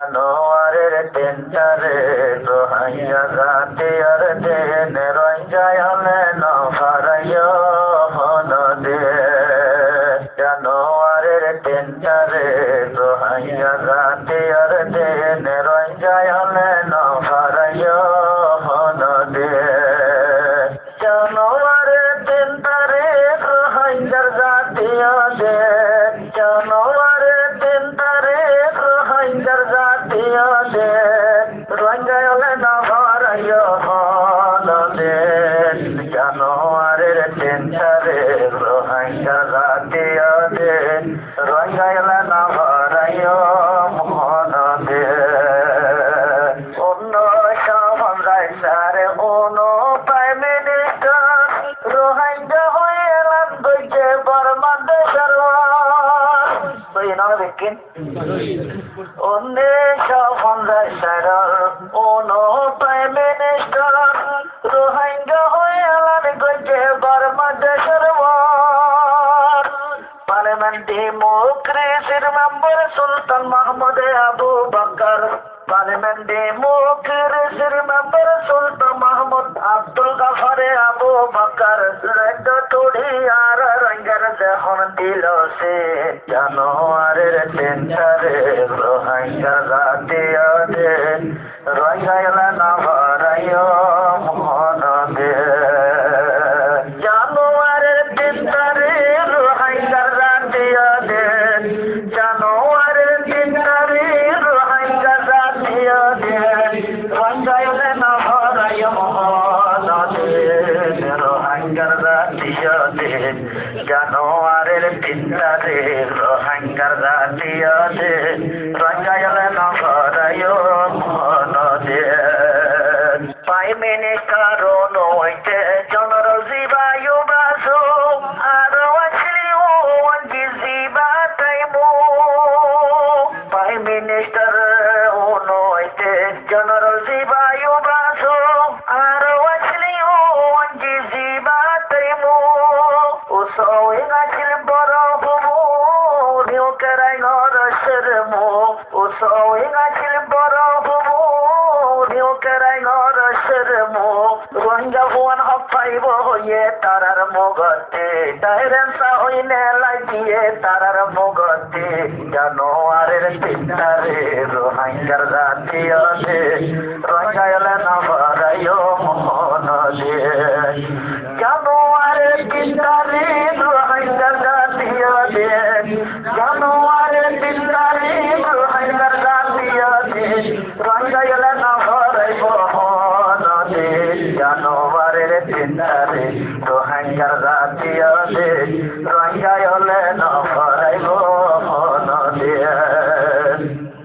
Noarer tentare rohaya gati arde neroinjayale no harayo honode. Noarer tentare rohaya gati arde neroinjayale no harayo honode. Noarer tentare rohaya gati arde Noarer tentare rohaya Ranjayale Navarayo Honode Janoarer Tentare Rohanga Ratiyade Ranjayale Navarayo Honode Uno Shaman Raisare Uno Prime Minister Rohanga Hoyelan Guje Barmande Sarwan So you know the king? Ono Prime Minister Rohingya hoyalan goje Burma desher war Parliament Democracy member Sultan Mahmud Abu Bakr Parliament Democracy member Sultan Mahmud Abdul Ghaffar Abu Bakr Red Todi Rangar Dehon Dilose Januarer Tentare Rohingya Ratiyade Ranjayala Navarayo Honode Januarer Tentare Rohingya Ratiyade Januarer Tentare Rohingya Ratiyade Ranjayala Navarayo Honode Rohingya Ratiyade Januarer Tentare Rohingya Ratiyade Ranjayala Navarayo Prime Minister Ronoite General Ziba Yubasu Arawashli Ziba Taimu Prime Minister Ronoite General Ziba Yubasu Arawashli Ziba Taimu Usawing Achil Borohumu Nukarai Norashermu Usawing Achil Borohumu Rwanda one of five ye tarar mogote Tyrants hoine lagiye tarar mogote Januarer tintare Rohingya ratiyade Ranjayala Navarayo Honode Januarer tintare Rohingya ratiyade Januarer tintare Rohingya ratiyade Ranjayala Navarayo Januarer tintare Rohingya ratiyade Ranjayale Navarayo honode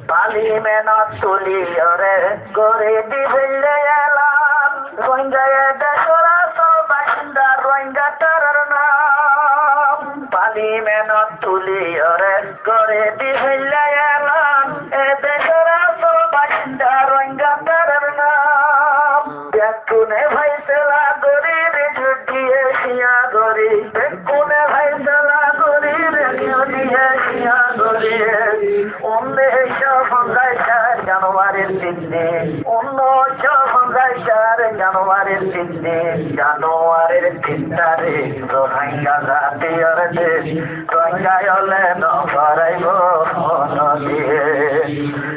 Parliament tuliyore gore dibelle elan Rohingya deshora sobashinda Rohingya tararna Parliament tuliyore gore dibelle elan deshora sobashinda Rohingya tararna Bekune Vaisala Gori Rejudiye Shia Gori Bekune Vaisala Gori Rejudiye Shia Gori Unne Shafangaishar Januarer Tinte Unno Shafangaishar Januarer Tinte Januarer Tintare Rohingya Ratiyade Ranjayale Navarayo Honode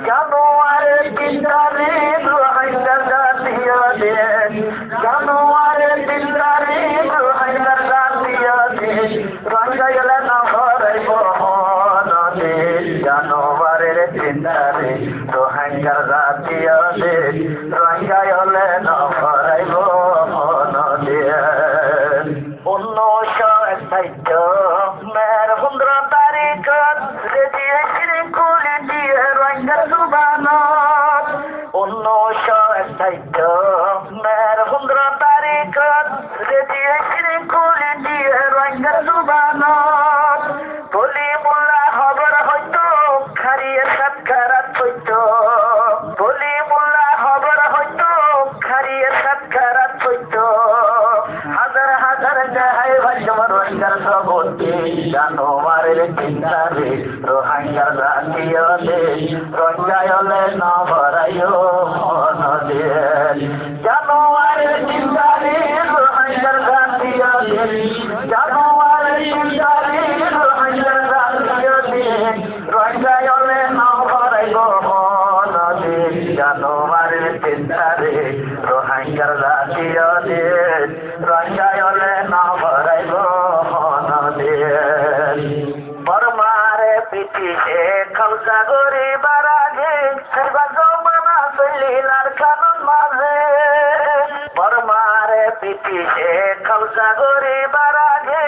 Januarer Tintare Rohingya Ratiyade Januarer tintare Rohingya ratiyade Ranjayala Navarayo honode Januarer tintare Rohingya ratiyade Ranjayala Navarayo honode Unno Shahid Mer 15 tarikat Registry Kuli Diye Rohingya Subanat Unno Shahid Mer 15 tarikat Registry Kuli Diye Rohingya Subanat Poli Mulla Habar Hoyto Khariye Satkarat Hoyto Poli Mulla Habar Hoyto Khariye হলে না ভরাইও নদী জানুয়ারের 3 তারিখ রোহিঙ্গার জাতীয় দিন জানুয়ারের 3 তারিখ রোহিঙ্গার জাতীয় দিন রোহিঙ্গায় হলে না ভরাইও নদী জানুয়ারের 3 তারিখ রোহিঙ্গার জাতীয় দিন রোহিঙ্গায় হলে না ভরাইও নদী বর্মারে পিটিছে কবজা করিবার আগে জমানা চলিলার কানুন মাঝে বর্মারে পিটিছে কবজা করিবার আগে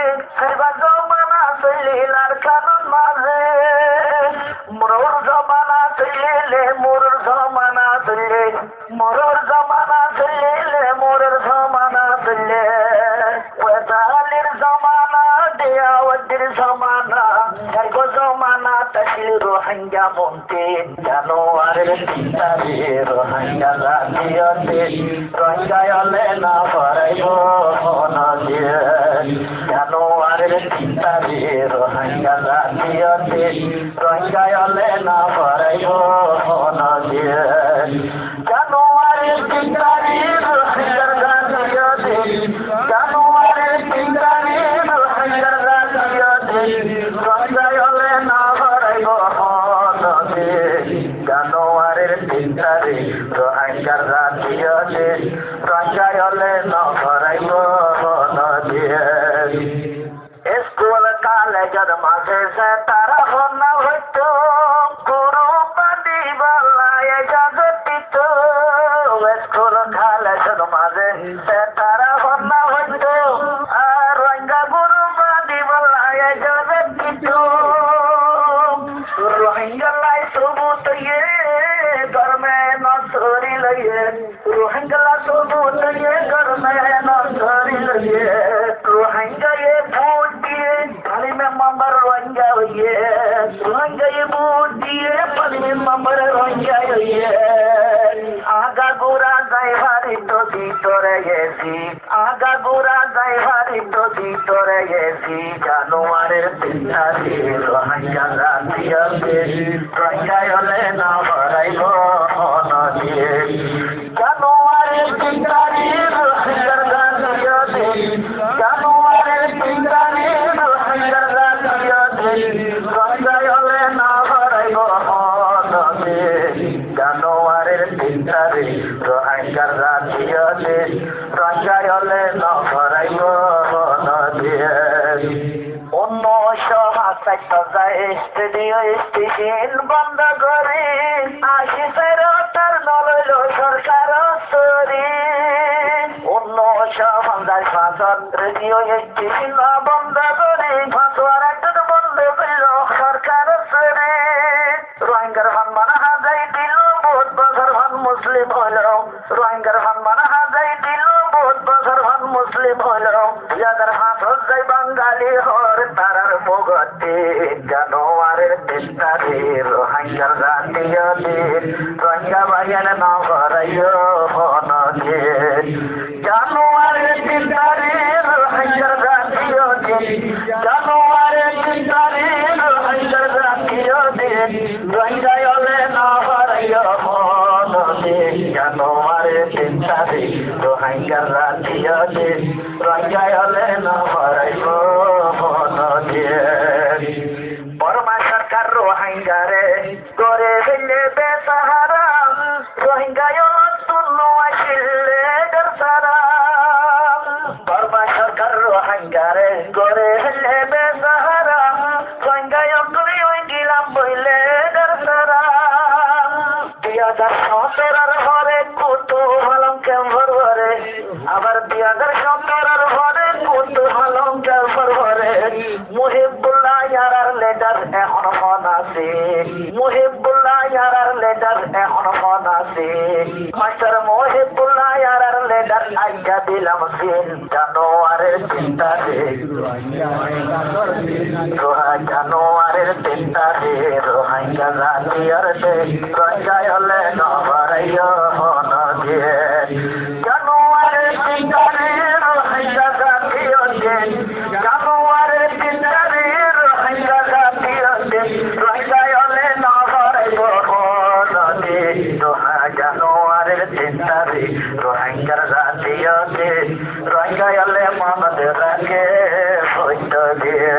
জমানা চলিলার কানুন মাঝে মোর জমানা চলিলে মোর জমানা চলে মোর জমানা চলিলে মোর জমানা চলে ওয়াজালের জমানা দেয়াওয়াদের জমানা গো জমানা তাসিল রোহিঙ্গা মন্তে জানুয়ারের 3 তারিখ রোহিঙ্গা জাতীয় দিন রোহিঙ্গায় হলে না ভরাইব নদী জানুয়ারের 3 তারিখ রোহিঙ্গা জাতীয় দিন রোহিঙ্গায় হলে না ভরাইব নদী জানুয়ারের 3 তারিখ রোহিঙ্গার জাতীয় দিন জানুয়ারের 3 তারিখ রোহিঙ্গার জাতীয় দিন রোহিঙ্গায় হলে না ভরাইব নদী জানুয়ারের 3 তারিখ রোহিঙ্গার জাতীয় দিন রোহিঙ্গায় হলে না ভরাইব নদী স্কুল কলেজের মাঝে সে তারা হন্না হইত গুরু পান্ডি বলায় জগতিত স্কুল কলেজের মাঝে সে তারা হন্না হইত আর রোহিঙ্গা গুরু পান্ডি বলায় জগতিত রোহিঙ্গা লাই সবুত ইয়ে গরমে নসরি লইয়ে রোহিঙ্গা সবুত ইয়ে গরমে নসরি লইয়ে রোহিঙ্গা ये भूत दिए पानी में मम्बर रोहिंगा हुई रोहिंगा ये भूत दिए पानी में मम्बर रोहिंगा हुई आगा गोरा जाए भारी तो दी तोरे ऐसी आगा गोरा जाए भारी तो दी तोरे ऐसी জানুয়ারের 3 তারিখ রোহিঙ্গা জাতীয় দিন রোহিঙ্গায় হলে না ভরাইব নদী জানুয়ারের 3 তারিখ রোহিঙ্গার জাতীয় দিন জানুয়ারের 3 তারিখ রোহিঙ্গার জাতীয় দিন রোহিঙ্গায় হলে না ভরাইব নদী জানুয়ারের 3 তারিখ রোহিঙ্গার জাতীয় দিন রোহিঙ্গায় হলে না ভরাইব নদী 1957 যায় রেডিও স্টেশন বন্ধ করে 80 তার নলইল সরকার সরি 1950 রেডিও স্টেশন বন্ধ করে ভাষার একটা বন্ধ করল সরকার সরি রোহিঙ্গার সম্মান হাজাই দিল বহুত বছর হন মুসলিম হল রোহিঙ্গার সম্মান হাজাই দিল বহুত বছর হন মুসলিম হল 2005 যাই বাঙালি হর তারার মুগতে জানুয়ারের 3 তারিখ রোহিঙ্গার জাতীয় দিন রোহিঙ্গা ভাইয়ান না ভরাইও নদী জানুয়ারের 3 তারিখ রোহিঙ্গার জাতীয় দিন জানুয়ারের 3 তারিখ রোহিঙ্গার জাতীয় দিন রোহিঙ্গায় হলে না ভরাইও নদী জানুয়ারের 3 তারিখ রোহিঙ্গার জাতীয় দিন রোহিঙ্গায় হলে না ভরাইব নদী বর্মা সরকার রোহিঙ্গারে করে ফেললে বেসাহারা রোহিঙ্গায় শূন্য আসিলে সারা বর্মা সরকার রোহিঙ্গারে করে ফেললে বেসাহারা রোহিঙ্গায় গিলাম বইলে সারা 2017 ঘরে কুতুহলম কেমন ভরে আবার 2017 ঘরে কুতুহলম কেমন ভরে মুহিবুল্লাহ ইয়ারার লেটার এখন মন আছে মুহিবুল্লাহ ইয়ারার লেটার এখন মন আছে মাস্টার মুহিবুল্লাহ ইয়ারার লেটার আইয়া দিলাম সিন জানুয়ারের 3 তারিখ জানুয়ারের 3 তারিখ রোহিঙ্গা জাতীয় দিন রোহিঙ্গায় হলে না ভরাইও নদী জানুয়ারের 3 তারিখ রোহিঙ্গা জাতীয় দিন জানুয়ারের 3 তারিখ রোহিঙ্গা জাতীয় দিন রোহিঙ্গায় হলে না ভরাইব নদী রোহা জানুয়ারের 3 তারিখ রোহিঙ্গার জাতীয় দিন রোহিঙ্গা এলে মনত রাখে সত্য দিয়ে